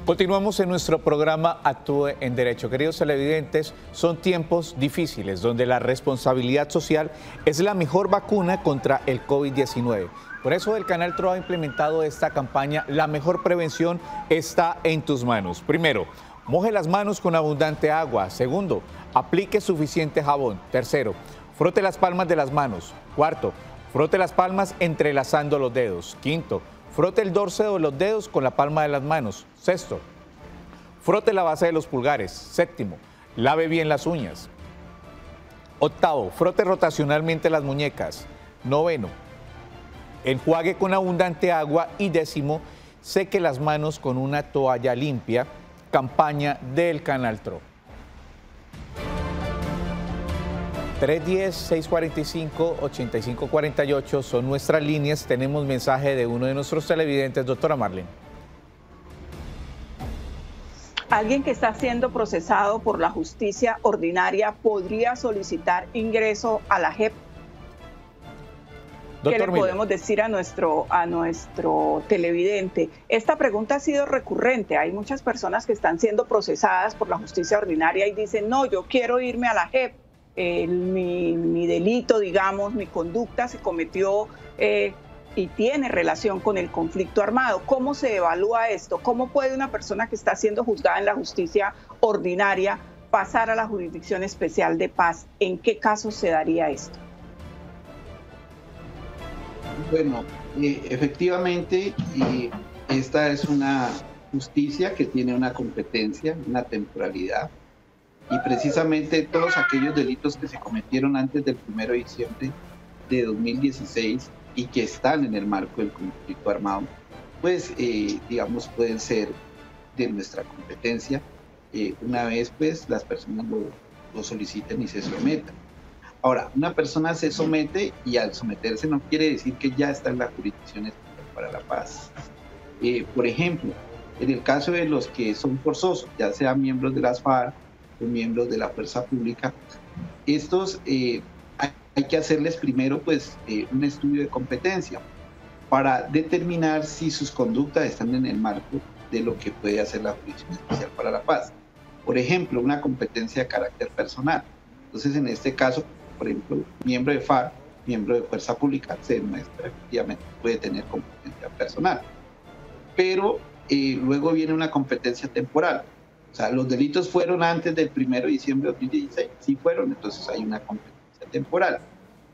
Continuamos en nuestro programa Actúe en Derecho. Queridos televidentes, son tiempos difíciles donde la responsabilidad social es la mejor vacuna contra el COVID-19. Por eso el Canal TRO ha implementado esta campaña La mejor prevención está en tus manos. Primero, moje las manos con abundante agua. Segundo, aplique suficiente jabón. Tercero, frote las palmas de las manos. Cuarto, frote las palmas entrelazando los dedos. Quinto, frote el dorso de los dedos con la palma de las manos. Sexto, frote la base de los pulgares. Séptimo, lave bien las uñas. Octavo, frote rotacionalmente las muñecas. Noveno, enjuague con abundante agua. Y décimo, seque las manos con una toalla limpia. Campaña del Canal TRO. 310-645-8548 son nuestras líneas. Tenemos mensaje de uno de nuestros televidentes, doctora Marlene.
¿Alguien que está siendo procesado por la justicia ordinaria podría solicitar ingreso a la JEP? ¿Qué le podemos decir a nuestro televidente? Esta pregunta ha sido recurrente. Hay muchas personas que están siendo procesadas por la justicia ordinaria y dicen, no, yo quiero irme a la JEP. Mi delito, digamos, mi conducta se cometió y tiene relación con el conflicto armado. ¿Cómo se evalúa esto? ¿Cómo puede una persona que está siendo juzgada en la justicia ordinaria pasar a la Jurisdicción Especial de Paz? ¿En qué casos se daría esto?
Bueno, efectivamente, esta es una justicia que tiene una competencia, una temporalidad. Y precisamente todos aquellos delitos que se cometieron antes del 1 de diciembre de 2016 y que están en el marco del conflicto armado, pues, digamos, pueden ser de nuestra competencia una vez, pues, las personas lo soliciten y se sometan. Ahora, una persona se somete y al someterse no quiere decir que ya está en la Jurisdicción Especial para la Paz. Por ejemplo, en el caso de los que son forzosos, ya sean miembros de las FARC, miembros de la fuerza pública, estos hay que hacerles primero pues un estudio de competencia para determinar si sus conductas están en el marco de lo que puede hacer la Jurisdicción Especial para la Paz. Por ejemplo, una competencia de carácter personal. Entonces, en este caso, por ejemplo, miembro de FARC, miembro de Fuerza Pública, se demuestra efectivamente puede tener competencia personal. Pero luego viene una competencia temporal. O sea, los delitos fueron antes del 1 de diciembre de 2016, sí fueron, entonces hay una competencia temporal.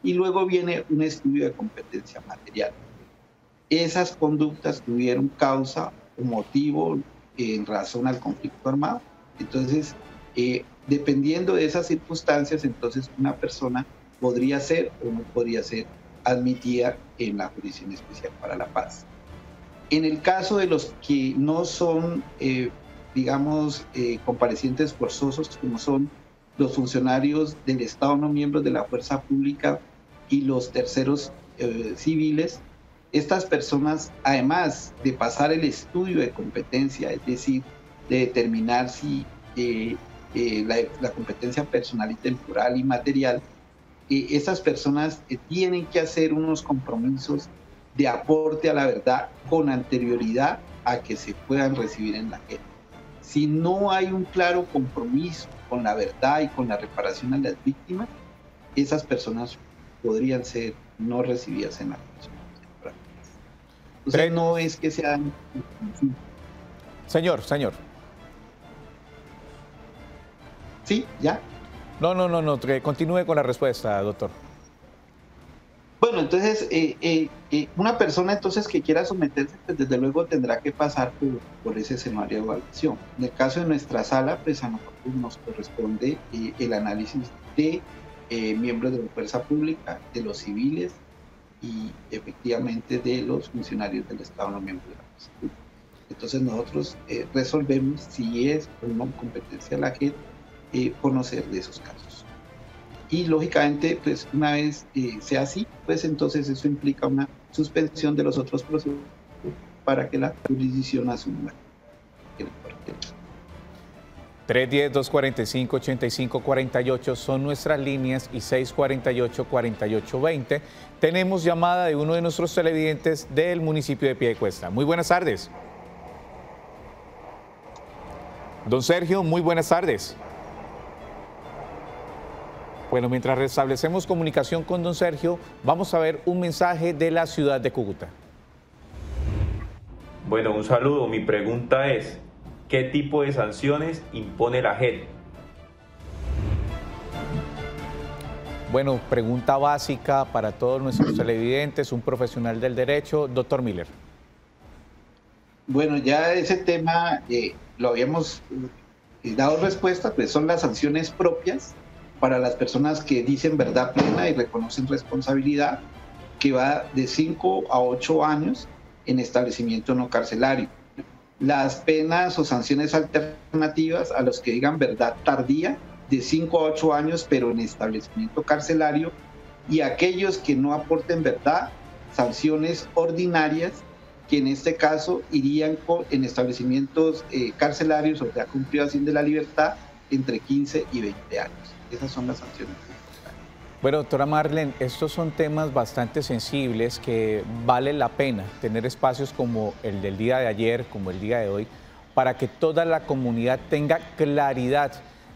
Y luego viene un estudio de competencia material. Esas conductas tuvieron causa o motivo en razón al conflicto armado. Entonces, dependiendo de esas circunstancias, entonces una persona podría ser o no podría ser admitida en la Jurisdicción Especial para la Paz. En el caso de los que no son, comparecientes forzosos, como son los funcionarios del Estado no miembros de la Fuerza Pública y los terceros civiles, estas personas, además de pasar el estudio de competencia, es decir, de determinar si la competencia personal y temporal y material, estas personas tienen que hacer unos compromisos de aporte a la verdad con anterioridad a que se puedan recibir en la JEP. Si no hay un claro compromiso con la verdad y con la reparación a las víctimas, esas personas podrían ser no recibidas en la Jurisdicción. Entonces no es que sean...
Señor.
¿Sí? ¿Ya?
No, que continúe con la respuesta, doctor.
Bueno, entonces, una persona entonces que quiera someterse, pues desde luego tendrá que pasar por ese escenario de evaluación. En el caso de nuestra sala, pues a nosotros nos corresponde el análisis de miembros de la Fuerza Pública, de los civiles y efectivamente de los funcionarios del Estado no miembro de la Fuerza Pública. Entonces nosotros resolvemos si es o no competencia de la JEP conocer de esos casos. Y lógicamente, pues una vez sea así, pues entonces eso implica una suspensión de los otros procesos para que la jurisdicción asuma.
310-245-8548 son nuestras líneas y 648-4820. Tenemos llamada de uno de nuestros televidentes del municipio de Piedecuesta. Muy buenas tardes. Don Sergio, muy buenas tardes. Bueno, mientras restablecemos comunicación con don Sergio, vamos a ver un mensaje de la ciudad de Cúcuta.
Bueno, un saludo. Mi pregunta es, ¿qué tipo de sanciones impone la JEP?
Bueno, pregunta básica para todos nuestros televidentes, un profesional del derecho, doctor Miller.
Bueno, ya ese tema lo habíamos dado respuesta, pues son las sanciones propias para las personas que dicen verdad plena y reconocen responsabilidad, que va de 5 a 8 años en establecimiento no carcelario. Las penas o sanciones alternativas a los que digan verdad tardía, de 5 a 8 años, pero en establecimiento carcelario, y aquellos que no aporten verdad, sanciones ordinarias, que en este caso irían en establecimientos carcelarios, o sea, con privación de la libertad, entre 15 y 20 años. Esas son las sanciones.
Bueno, doctora Marlene, estos son temas bastante sensibles que vale la pena tener espacios como el del día de ayer, como el día de hoy, para que toda la comunidad tenga claridad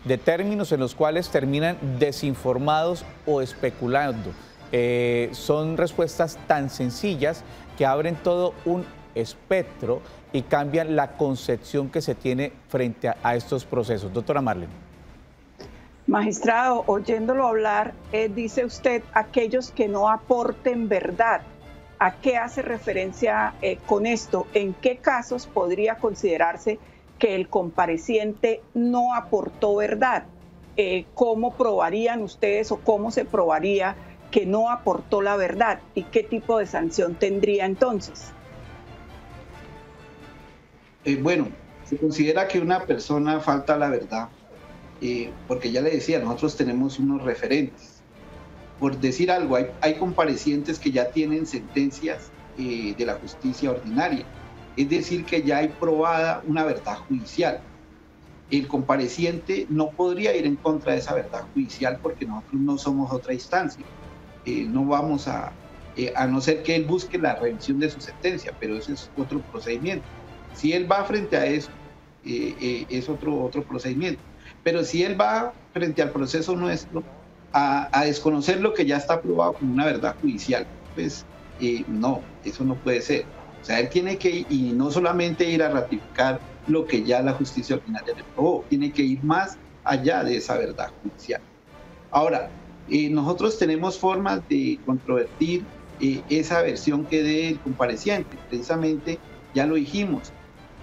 de términos en los cuales terminan desinformados o especulando. Son respuestas tan sencillas que abren todo un espectro y cambian la concepción que se tiene frente a estos procesos. Doctora Marlene.
Magistrado, oyéndolo hablar, dice usted aquellos que no aporten verdad. ¿A qué hace referencia con esto? ¿En qué casos podría considerarse que el compareciente no aportó verdad? ¿Cómo probarían ustedes o cómo se probaría que no aportó la verdad? ¿Y qué tipo de sanción tendría entonces?
Bueno, se considera que una persona falta a la verdad. Porque ya le decía, nosotros tenemos unos referentes. Por decir algo, hay comparecientes que ya tienen sentencias de la justicia ordinaria, es decir, que ya hay probada una verdad judicial. El compareciente no podría ir en contra de esa verdad judicial porque nosotros no somos otra instancia. No vamos a a no ser que él busque la revisión de su sentencia, pero ese es otro procedimiento. Si él va frente a eso, es otro procedimiento. Pero si él va frente al proceso nuestro a desconocer lo que ya está aprobado como una verdad judicial, pues no, eso no puede ser. O sea, él tiene que ir, y no solamente ir a ratificar lo que ya la justicia ordinaria le probó, tiene que ir más allá de esa verdad judicial. Ahora, nosotros tenemos formas de controvertir esa versión que dé el compareciente. Precisamente, ya lo dijimos,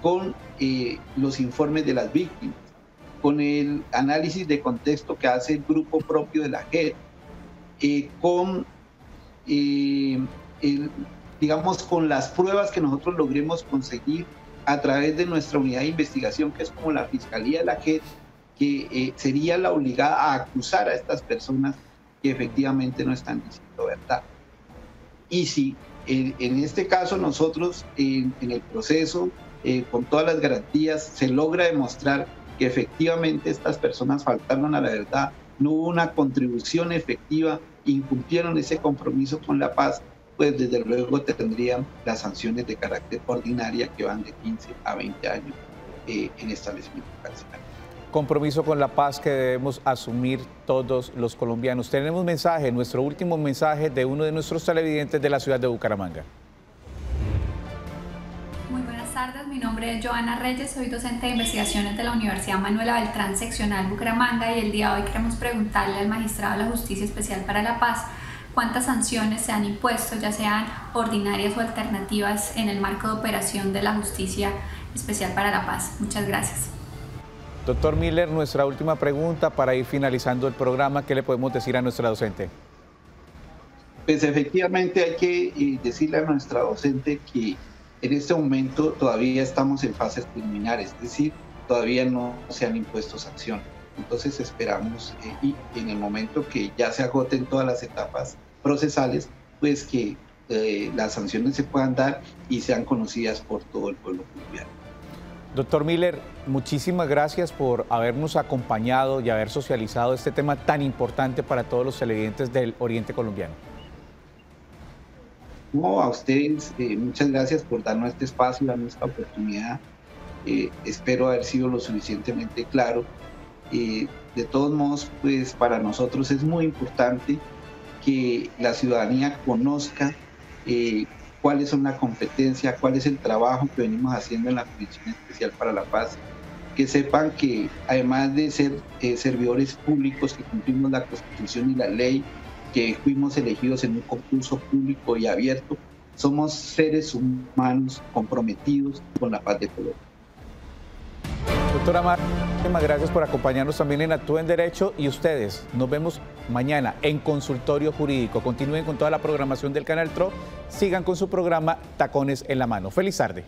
con los informes de las víctimas, con el análisis de contexto que hace el grupo propio de la JEP, con, digamos, con las pruebas que nosotros logremos conseguir a través de nuestra unidad de investigación, que es como la Fiscalía de la JEP, que sería la obligada a acusar a estas personas que efectivamente no están diciendo verdad. Y si en este caso nosotros en el proceso, con todas las garantías, se logra demostrar que efectivamente estas personas faltaron a la verdad, no hubo una contribución efectiva, incumplieron ese compromiso con la paz, pues desde luego tendrían las sanciones de carácter ordinaria que van de 15 a 20 años en establecimiento carcelario.
Compromiso con la paz que debemos asumir todos los colombianos. Tenemos mensaje, nuestro último mensaje de uno de nuestros televidentes de la ciudad de Bucaramanga.
Muy buenas tardes, mi nombre es Joana Reyes, soy docente de investigaciones de la Universidad Manuela Beltrán, seccional Bucaramanga, y el día de hoy queremos preguntarle al magistrado de la Justicia Especial para la Paz cuántas sanciones se han impuesto, ya sean ordinarias o alternativas, en el marco de operación de la Justicia Especial para la Paz. Muchas gracias.
Doctor Miller, nuestra última pregunta para ir finalizando el programa. ¿Qué le podemos decir a nuestra docente?
Pues efectivamente hay que decirle a nuestra docente que en este momento todavía estamos en fases preliminares, es decir, todavía no se han impuesto sanciones. Entonces esperamos y en el momento que ya se agoten todas las etapas procesales, pues que las sanciones se puedan dar y sean conocidas por todo el pueblo colombiano.
Doctor Miller, muchísimas gracias por habernos acompañado y haber socializado este tema tan importante para todos los televidentes del Oriente Colombiano.
No, a ustedes muchas gracias por darnos este espacio, darnos esta oportunidad. Espero haber sido lo suficientemente claro. De todos modos, pues para nosotros es muy importante que la ciudadanía conozca cuáles son las competencias, cuál es el trabajo que venimos haciendo en la Jurisdicción Especial para la Paz, que sepan que además de ser servidores públicos que cumplimos la Constitución y la ley, que fuimos elegidos en un concurso público y abierto, somos seres humanos comprometidos con la paz de Colombia.
Doctora Mar, muchísimas gracias por acompañarnos también en Actúe en Derecho, y ustedes, nos vemos mañana en Consultorio Jurídico. Continúen con toda la programación del Canal TRO, sigan con su programa Tacones en la Mano. Feliz tarde.